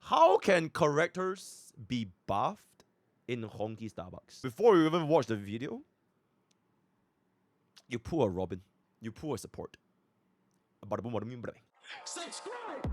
How can characters be buffed in Honkai Starbucks? Before you even watch the video, you pull a Robin, you pull a support. Bada boom, bada boom, bada bing. Subscribe!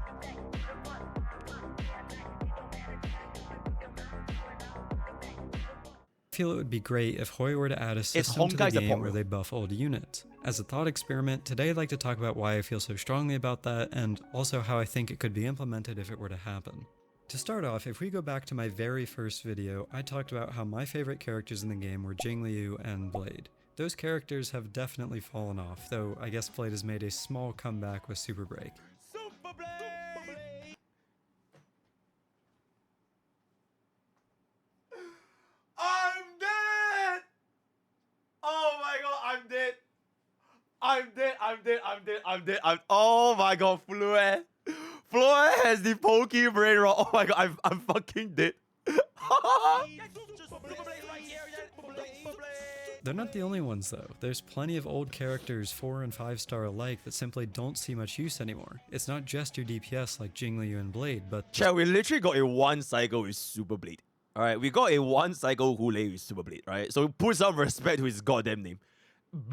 I feel it would be great if Hoi were to add a system to the game where they buff old units. As a thought experiment, today I'd like to talk about why I feel so strongly about that, and also how I think it could be implemented if it were to happen. To start off, if we go back to my very first video, I talked about how my favorite characters in the game were Jingliu and Blade. Those characters have definitely fallen off, though I guess Blade has made a small comeback with Super Break. Super Blade! I'm dead! Oh my god, I'm dead! I'm dead. Oh my god, Flue! Flue has the Pokke brain rot. Oh my god, I'm fucking dead. They're not the only ones though. There's plenty of old characters 4 and 5 star alike that simply don't see much use anymore. It's not just your DPS like Jingliu and Blade, but Chat, we literally got a 1 cycle with Super Blade. Alright, we got a 1 cycle Hule with Super Blade, right? So put some respect to his goddamn name.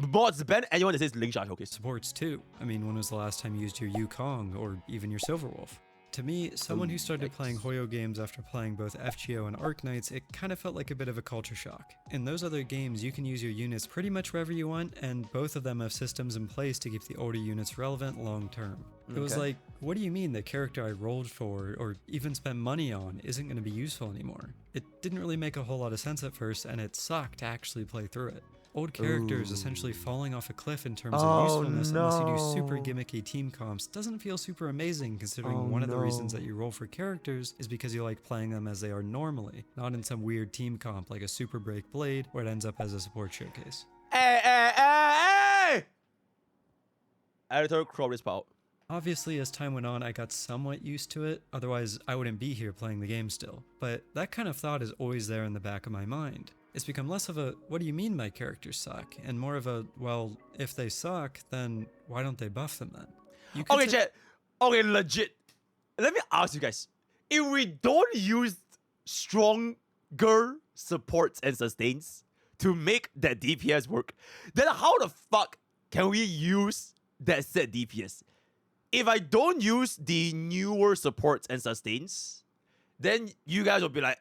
Mods ban anyone that says Lingsha Showcase. Supports too. I mean, when was the last time you used your Yukong or even your Silverwolf? To me, someone who started playing Hoyo games after playing both FGO and Arknights, it kind of felt like a bit of a culture shock. In those other games, you can use your units pretty much wherever you want, and both of them have systems in place to keep the older units relevant long term. It was like, what do you mean the character I rolled for, or even spent money on, isn't going to be useful anymore? It didn't really make a whole lot of sense at first, and it sucked to actually play through it. Old characters essentially falling off a cliff in terms of usefulness unless you do super gimmicky team comps doesn't feel super amazing, considering one of the reasons that you roll for characters is because you like playing them as they are normally, not in some weird team comp like a Super Break Blade where it ends up as a support showcase. Hey! Editor crop this out. Obviously, as time went on, I got somewhat used to it, otherwise I wouldn't be here playing the game still. But that kind of thought is always there in the back of my mind. It's become less of a, what do you mean my characters suck? And more of a, well, if they suck, then why don't they buff them then? Okay, chat. Okay, legit. Let me ask you guys. If we don't use stronger supports and sustains to make that DPS work, then how the fuck can we use that set DPS? If I don't use the newer supports and sustains, then you guys will be like,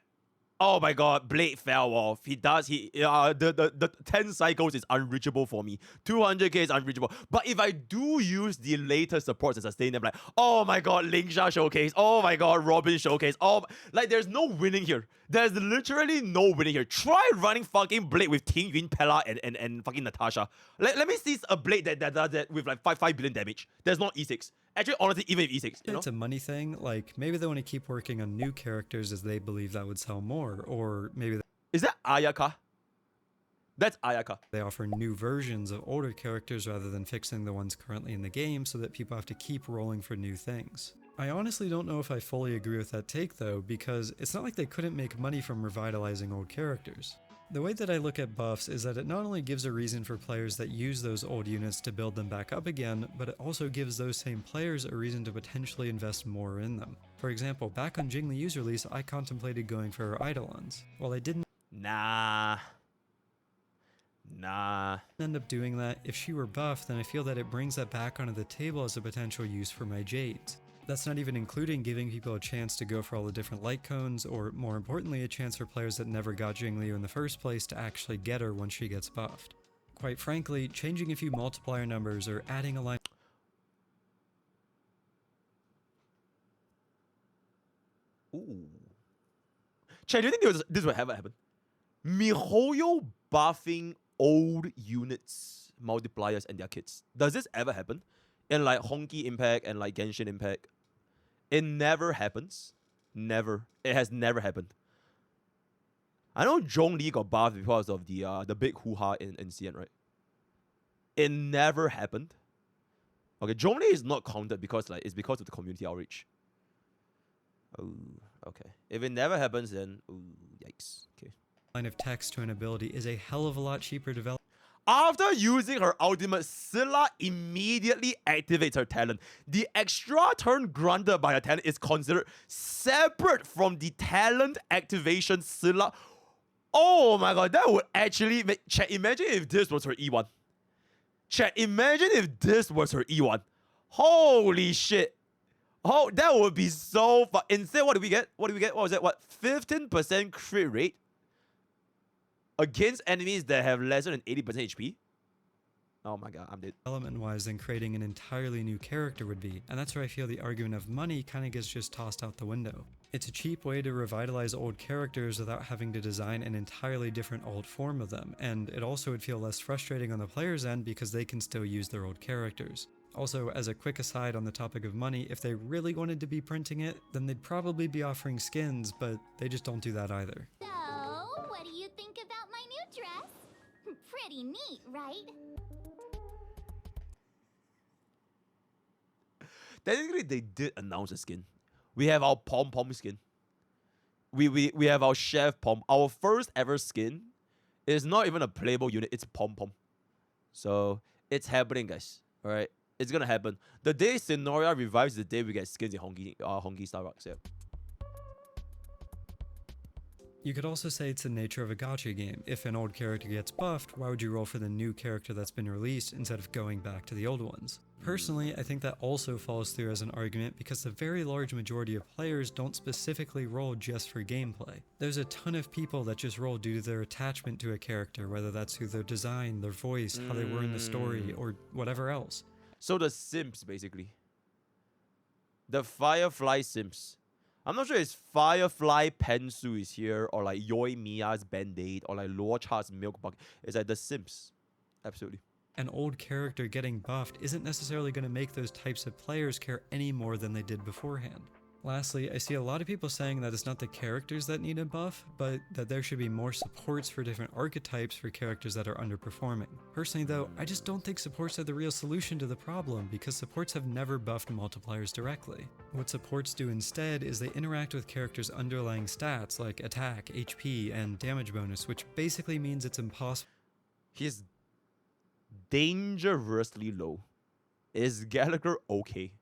oh my god, Blade fell off. The 10 cycles is unreachable for me. 200k is unreachable. But if I do use the later supports and sustain them, like, oh my god, Lingsha showcase. Oh my god, Robin showcase. Oh, like there's no winning here. There's literally no winning here. Try running fucking Blade with Ting Yun, Pella, and fucking Natasha. Let me see a Blade that does that with like 5 billion damage. There's no E6. Actually, honestly, even if E6, you know? It's a money thing. Like, maybe they want to keep working on new characters as they believe that would sell more, or maybe is that Ayaka? That's Ayaka. They offer new versions of older characters rather than fixing the ones currently in the game so that people have to keep rolling for new things. I honestly don't know if I fully agree with that take though, because it's not like they couldn't make money from revitalizing old characters. The way that I look at buffs is that it not only gives a reason for players that use those old units to build them back up again, but it also gives those same players a reason to potentially invest more in them. For example, back on Jingliu's release, I contemplated going for her Eidolons. While I didn't end up doing that, if she were buffed, then I feel that it brings that back onto the table as a potential use for my Jades. That's not even including giving people a chance to go for all the different light cones, or more importantly, a chance for players that never got Jingliu in the first place to actually get her once she gets buffed. Quite frankly, changing a few multiplier numbers or adding a line. Ooh. Chat, do you think this will ever happen? MiHoYo buffing old units, multipliers, and their kits. Does this ever happen? In like Honkai Impact and like Genshin Impact? It never happens. Never. It has never happened. I know Zhongli got buffed because of the big hoo-ha in CN, right? It never happened. Okay, Zhongli is not counted because like it's because of the community outreach. Oh, okay. If it never happens, then ooh, yikes. Okay. Line of text to an ability is a hell of a lot cheaper to develop. After using her ultimate, Scylla immediately activates her talent. The extra turn granted by her talent is considered separate from the talent activation Scylla. Oh my god, that would actually make... Chat, imagine if this was her E1. Chat, imagine if this was her E1. Holy shit. Oh, that would be so fun. Instead, what did we get? What was that? What? 15% crit rate? Against enemies that have lesser than 80% HP? Oh my god, I'm dead. Development-wise than creating an entirely new character would be, and that's where I feel the argument of money kind of gets just tossed out the window. It's a cheap way to revitalize old characters without having to design an entirely different old form of them, and it also would feel less frustrating on the player's end because they can still use their old characters. Also, as a quick aside on the topic of money, if they really wanted to be printing it, then they'd probably be offering skins, but they just don't do that either. So, what do you think about my new dress? Pretty neat, right? Technically, they did announce a skin. We have our pom-pom skin. We have our chef pom. Our first ever skin is not even a playable unit, it's pom-pom. So, it's happening, guys. Alright? It's gonna happen. The day Scenario revives, the day we get skins in honkaistarrail. Yeah. You could also say it's the nature of a gacha game. If an old character gets buffed, why would you roll for the new character that's been released instead of going back to the old ones? Personally, I think that also falls through as an argument because the very large majority of players don't specifically roll just for gameplay. There's a ton of people that just roll due to their attachment to a character, whether that's through their design, their voice, how they were in the story, or whatever else. So the Sims, basically. The Firefly Sims. I'm not sure if Firefly Pensu is here, or like Yoi Miya's Band-Aid, or like Luo Cha's Milk Bucket. It's like the Sims. Absolutely. An old character getting buffed isn't necessarily going to make those types of players care any more than they did beforehand. Lastly, I see a lot of people saying that it's not the characters that need a buff, but that there should be more supports for different archetypes for characters that are underperforming. Personally though, I just don't think supports are the real solution to the problem because supports have never buffed multipliers directly. What supports do instead is they interact with characters' underlying stats like attack, HP, and damage bonus, which basically means it's impossible. He's dangerously low. Is Gallagher okay?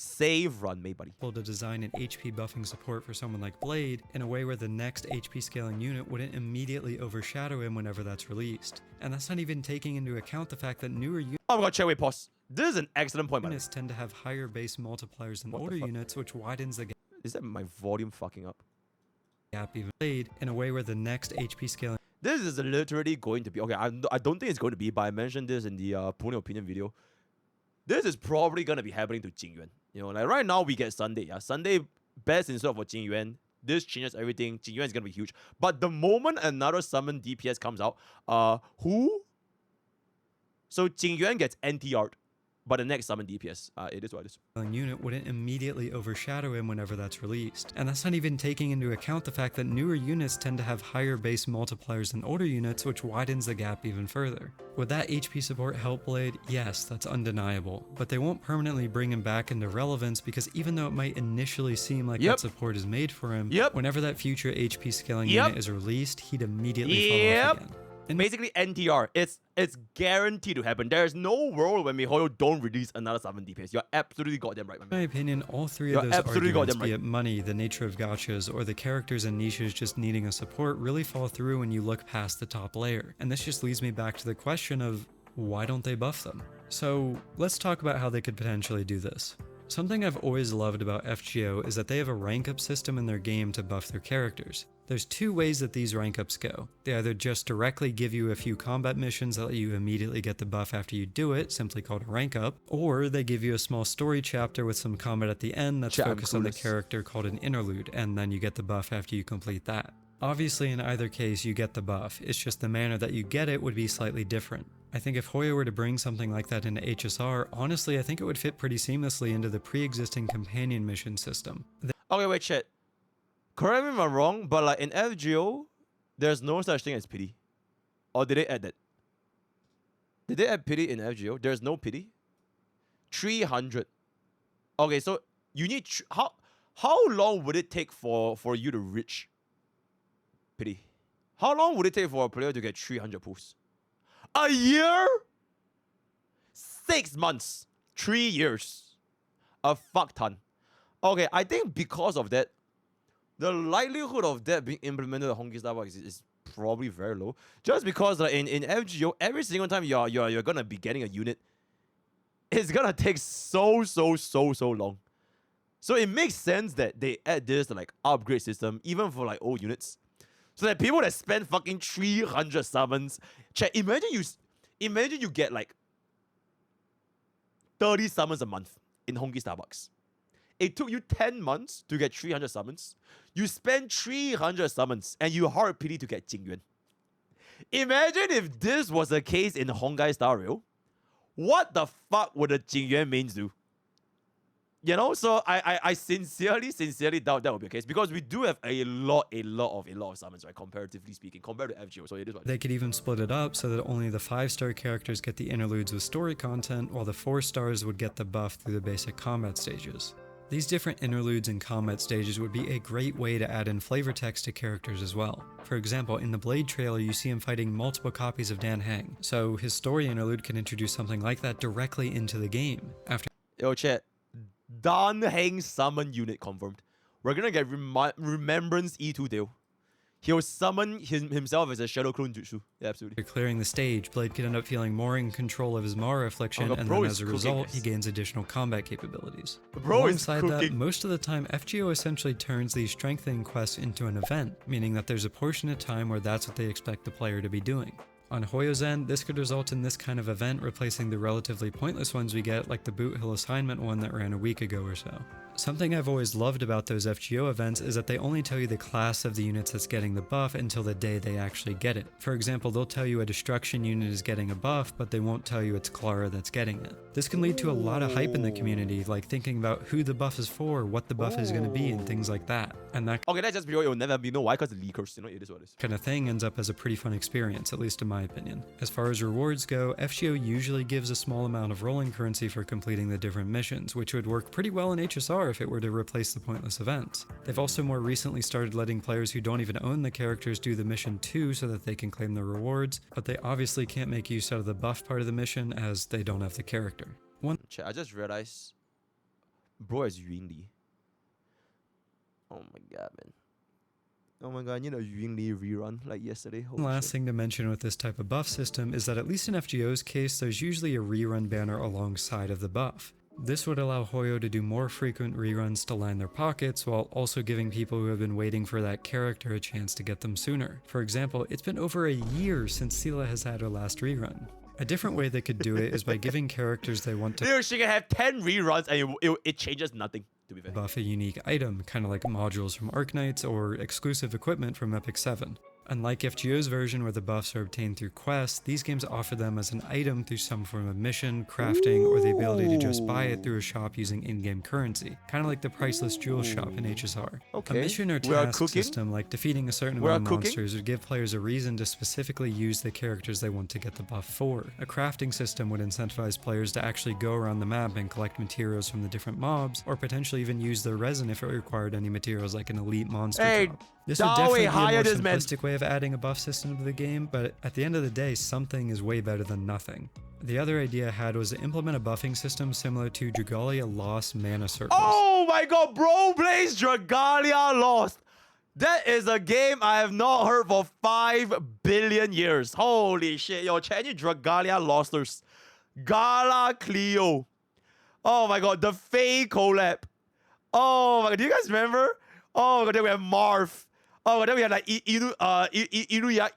Save run, mate, buddy. To design an HP buffing support for someone like Blade in a way where the next HP scaling unit wouldn't immediately overshadow him whenever that's released. And that's not even taking into account the fact that newer units Oh my god, wait, pause. This is an excellent point, man. tend to have higher base multipliers than older units, which widens the Is that my volume fucking up? gap even. Blade in a way where the next HP scaling This is literally going to be... Okay, I don't think it's going to be, but I mentioned this in the Pune Opinion video. This is probably going to be happening to Jingyuan. You know, like right now we get Sunday. Yeah, Sunday best in store for Jingyuan. This changes everything. Jingyuan is going to be huge. But the moment another summon DPS comes out, who? So Jingyuan gets NTR'd. But the next summon DPS, it is what it is. Unit wouldn't immediately overshadow him whenever that's released. And that's not even taking into account the fact that newer units tend to have higher base multipliers than older units, which widens the gap even further. Would that HP support help Blade? Yes, that's undeniable. But they won't permanently bring him back into relevance because even though it might initially seem like that support is made for him, whenever that future HP scaling unit is released, he'd immediately fall off again. And basically NTR, it's guaranteed to happen. There's no world when MiHoYo don't release another summon DPS. You're absolutely goddamn right, man. In my opinion, all three of those arguments, be it money, the nature of gachas, or the characters and niches just needing a support, really fall through when you look past the top layer. And this just leads me back to the question of, why don't they buff them? So let's talk about how they could potentially do this. Something I've always loved about FGO is that they have a rank up system in their game to buff their characters. There's two ways that these rank ups go. They either just directly give you a few combat missions that let you immediately get the buff after you do it, simply called a rank up, or they give you a small story chapter with some combat at the end that's focused on the character called an interlude, and then you get the buff after you complete that. Obviously in either case you get the buff, it's just the manner that you get it would be slightly different. I think if Hoyo were to bring something like that into HSR, honestly I think it would fit pretty seamlessly into the pre-existing companion mission system. Okay, wait, shit. Correct me if I'm wrong, but like in FGO, there's no such thing as pity. Or did they add that? Did they add pity in FGO? There's no pity? 300. Okay, so you need... How long would it take for you to reach pity? How long would it take for a player to get 300 pulls? A year? 6 months. 3 years. A fuck ton. Okay, I think because of that, the likelihood of that being implemented in Honkai Star Rail is probably very low. Just because in FGO, every single time you're gonna be getting a unit, it's gonna take so long. So it makes sense that they add this like upgrade system, even for like old units. So that people that spend fucking 300 summons, check. Imagine you get like 30 summons a month in Honkai Starbucks. It took you 10 months to get 300 summons. You spend 300 summons and you hard pity to get Jingyuan. Imagine if this was the case in Honkai Star Rail. What the fuck would the Jingyuan mains do? You know, so I sincerely doubt that will be the case, because we do have a lot of summons, right? Comparatively speaking, compared to FGO. So it is what it is. They could even split it up so that only the 5-star characters get the interludes with story content, while the 4 stars would get the buff through the basic combat stages. These different interludes and combat stages would be a great way to add in flavor text to characters as well. For example, in the Blade trailer you see him fighting multiple copies of Dan Heng, so his story interlude can introduce something like that directly into the game. After Yo, chat. Dan Heng summon unit confirmed. We're gonna get Remembrance E2 deal. He'll summon himself as a Shadow Clone Jutsu. Yeah, absolutely. clearing the stage, Blade could end up feeling more in control of his Mara affliction, and then as a result, he gains additional combat capabilities. Alongside that, most of the time, FGO essentially turns these strengthening quests into an event, meaning that there's a portion of time where that's what they expect the player to be doing. On Hoyo's end, this could result in this kind of event replacing the relatively pointless ones we get, like the Boot Hill assignment one that ran a week ago or so. Something I've always loved about those FGO events is that they only tell you the class of the units that's getting the buff until the day they actually get it. For example, they'll tell you a destruction unit is getting a buff, but they won't tell you it's Clara that's getting it. This can lead to a lot of hype in the community, like thinking about who the buff is for, what the buff is going to be, and things like that. And that Okay, that's just because it will never be know why, because the leakers, you know, it is what it is. kind of thing ends up as a pretty fun experience, at least in my opinion. As far as rewards go, FGO usually gives a small amount of rolling currency for completing the different missions, which would work pretty well in HSR if it were to replace the pointless events. They've also more recently started letting players who don't even own the characters do the mission too, so that they can claim the rewards, but they obviously can't make use out of the buff part of the mission as they don't have the character. Chat, I just realized, bro is Yun Li. Oh my god, man. Oh my god, you know Yun Li rerun like yesterday. One last thing to mention with this type of buff system is that at least in FGO's case, there's usually a rerun banner alongside of the buff. This would allow Hoyo to do more frequent reruns to line their pockets, while also giving people who have been waiting for that character a chance to get them sooner. For example, it's been over a year since Seele has had her last rerun. A different way they could do it is by giving characters they want to Dude, she can have 10 reruns and it changes nothing, to be fair. buff a unique item, kind of like modules from Arknights or exclusive equipment from Epic 7. Unlike FGO's version where the buffs are obtained through quests, these games offer them as an item through some form of mission, crafting, or the ability to just buy it through a shop using in-game currency, kind of like the priceless jewel shop in HSR. Okay. A mission or task system like defeating a certain amount of monsters would give players a reason to specifically use the characters they want to get the buff for. A crafting system would incentivize players to actually go around the map and collect materials from the different mobs, or potentially even use their resin if it required any materials like an elite monster drop. This would definitely be a more simplistic way of adding a buff system to the game, but at the end of the day, something is way better than nothing. The other idea I had was to implement a buffing system similar to Dragalia Lost mana circles. Oh my god, bro plays Dragalia Lost. That is a game I have not heard for 5 billion years. Holy shit, yo, Chinese Dragalia Losters. Gala Cleo. Oh my god, the Faye collab. Oh my god, do you guys remember? Oh my god, then we have Marv. Oh, then we had like Inuyasha.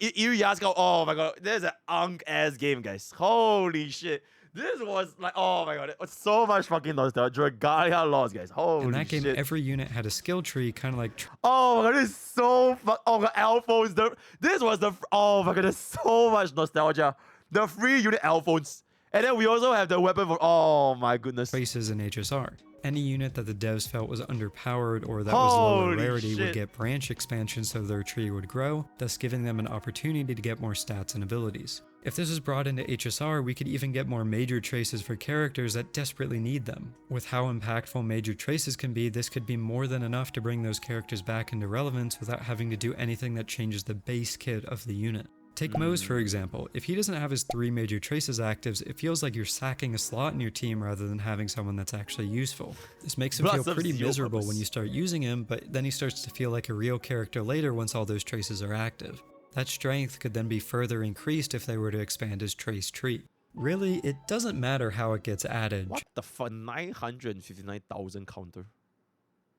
Oh my god, this is an unk-ass game, guys. Holy shit. This was like, oh my god, it was so much fucking nostalgia. Dragalia Lost, guys. Holy shit. In that game, every unit had a skill tree, kind of like... Oh my god, this is so oh my god, Alphonse. This was the... Oh my god, there's so much nostalgia. The free unit Alphonse. And then we also have the weapon for... Oh my goodness. Places in HSR. Any unit that the devs felt was underpowered or that was lower rarity would get branch expansion so their tree would grow, thus giving them an opportunity to get more stats and abilities. If this is brought into HSR, we could even get more major traces for characters that desperately need them. With how impactful major traces can be, this could be more than enough to bring those characters back into relevance without having to do anything that changes the base kit of the unit. Take Moe's for example. If he doesn't have his 3 major traces actives, it feels like you're sacking a slot in your team rather than having someone that's actually useful. This makes him feel Plus pretty zero miserable purpose. when you start using him, but then he starts to feel like a real character later once all those traces are active. That strength could then be further increased if they were to expand his trace tree. Really, it doesn't matter how it gets added. What the fuck? 959,000 counter.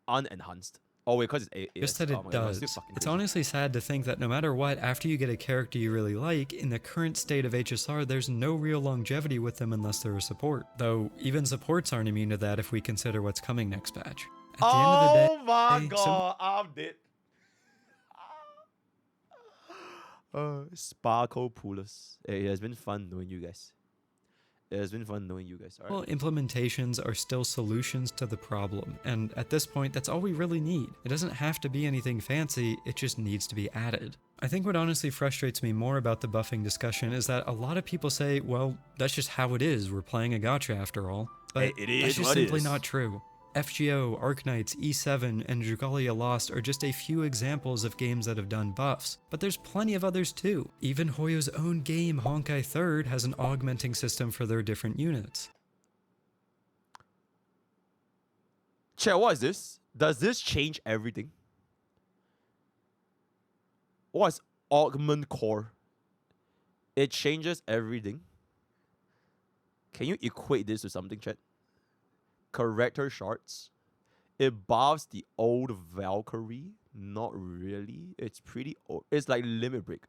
Unenhanced. Oh wait, because it's Just that it oh my God, does. still fucking It's crazy. honestly sad to think that no matter what, after you get a character you really like, in the current state of HSR, there's no real longevity with them unless they're a support. Though, even supports aren't immune to that if we consider what's coming next patch. At the end of the day, Oh my some- God, I'm dead. Sparkle Poolers. It has been fun knowing you guys. It has been fun knowing you guys. All right. well, implementations are still solutions to the problem, and at this point, that's all we really need. It doesn't have to be anything fancy, it just needs to be added. I think what honestly frustrates me more about the buffing discussion is that a lot of people say, well, that's just how it is, we're playing a gacha after all. But It is that's just what it simply is. not true. FGO, Arknights, E7, and Dragalia Lost are just a few examples of games that have done buffs, but there's plenty of others too. Even Hoyo's own game, Honkai 3rd, has an augmenting system for their different units. Chat, what is this? Does this change everything? What's augment core? It changes everything. Can you equate this to something, chat? Character shards. It buffs the old Valkyrie. Not really. It's pretty old. It's like limit break.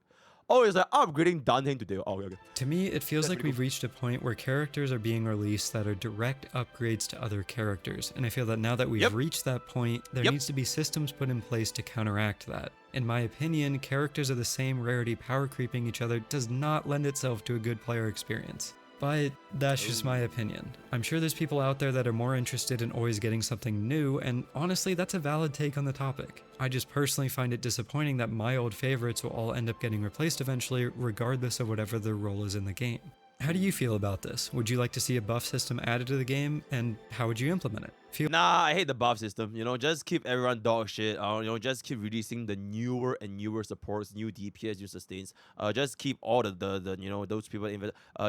Oh, it's like upgrading Dunhane today. Oh, okay. To me, it feels That's like pretty we've reached a point where characters are being released that are direct upgrades to other characters, and I feel that now that we've Yep. reached that point, there Yep. needs to be systems put in place to counteract that. In my opinion, characters of the same rarity power creeping each other does not lend itself to a good player experience. But that's just my opinion. I'm sure there's people out there that are more interested in always getting something new, and honestly, that's a valid take on the topic. I just personally find it disappointing that my old favorites will all end up getting replaced eventually, regardless of whatever their role is in the game. How do you feel about this? Would you like to see a buff system added to the game, and how would you implement it? Feel Nah, I hate the buff system. You know, just keep everyone dog shit. You know, just keep releasing the newer and newer supports, new DPS, new sustains. Just keep all the you know, those people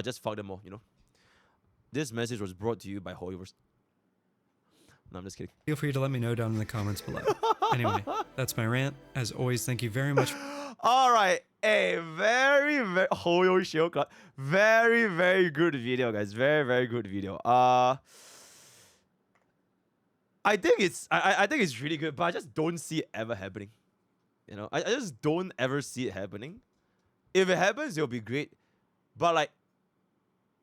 just fuck them all. You know. This message was brought to you by Hoyverse. No, I'm just kidding. feel free to let me know down in the comments below. Anyway, that's my rant. As always, thank you very much. All right, a very Hoyo Shield Club, very good video, guys. Very good video. I think it's really good, but I just don't see it ever happening. You know, I just don't ever see it happening. If it happens, it'll be great. But like,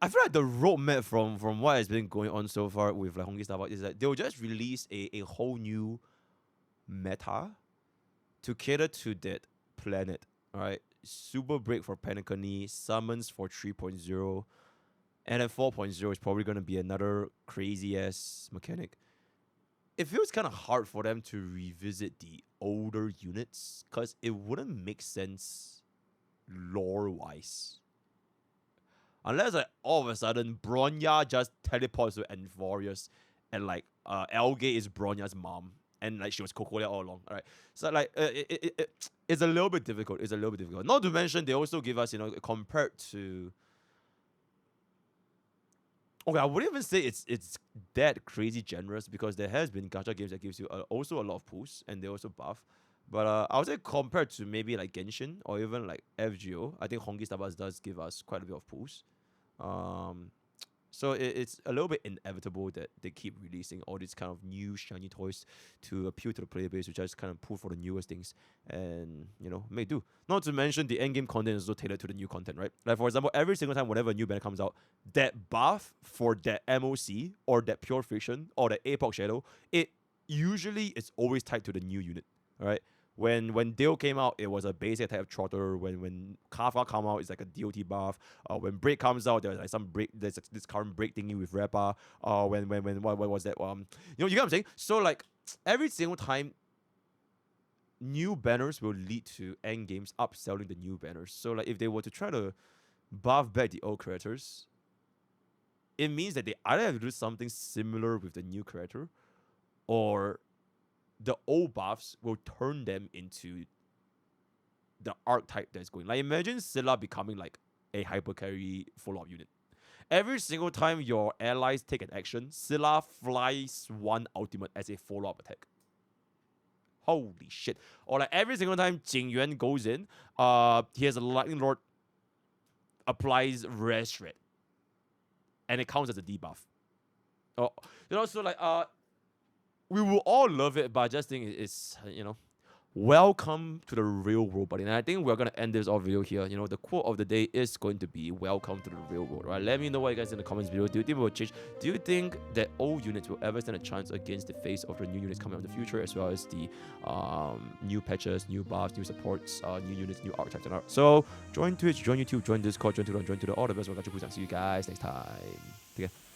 I feel like the roadmap from what has been going on so far with like Honkai Starbucks is that they'll just release a whole new meta to cater to that planet. Alright. Super break for Penacony, summons for 3.0, and then 4.0 is probably gonna be another crazy ass mechanic. It feels kind of hard for them to revisit the older units because it wouldn't make sense lore wise. Unless like all of a sudden Bronya just teleports to Envorius and like Elgate is Bronya's mom and like she was Cocolia all along. Alright. So like it's a little bit difficult. It's a little bit difficult. Not to mention they also give us, you know, compared to okay, I wouldn't even say it's that crazy generous because there has been gacha games that gives you also a lot of pulls and they also buff. But I would say compared to maybe like Genshin or even like FGO, I think Honkai Starbucks does give us quite a bit of pulls. So it's a little bit inevitable that they keep releasing all these kind of new shiny toys to appeal to the player base, which just kind of pull for the newest things and, you know, may do. Not to mention the endgame content is also tailored to the new content, right? Like for example, every single time whenever a new banner comes out, that buff for that MOC or that pure friction or that APOC shadow, it usually is always tied to the new unit, alright? When Dale came out, it was a basic type of trotter. When Kafka come out, it's like a DOT buff. When Break comes out, there's like some break. There's this current break thingy with Rappa. When what was that? You know, you get what I'm saying? So like every single time, new banners will lead to end games upselling the new banners. So like if they were to try to buff back the old creators, it means that they either have to do something similar with the new creator, or the old buffs will turn them into the archetype that's going. Like imagine Scylla becoming like a hyper carry follow-up unit. Every single time your allies take an action, Scylla flies one ultimate as a follow-up attack. Holy shit. Or like every single time Jing Yuan goes in, he has a Lightning Lord applies Rare Shred. And it counts as a debuff. Oh, so like we will all love it, but I just think it's welcome to the real world, buddy. And I think we're gonna end this off video here. The quote of the day is going to be welcome to the real world, right? Let me know what you guys in the comments below. Do you think it will change? Do you think that old units will ever stand a chance against the face of the new units coming out in the future, as well as the new patches, new buffs, new supports, new units, new archetypes and art? So join Twitch, join YouTube, join Discord, join Twitter, join Twitter, all the best. We'll catch you. See you guys next time. Take care.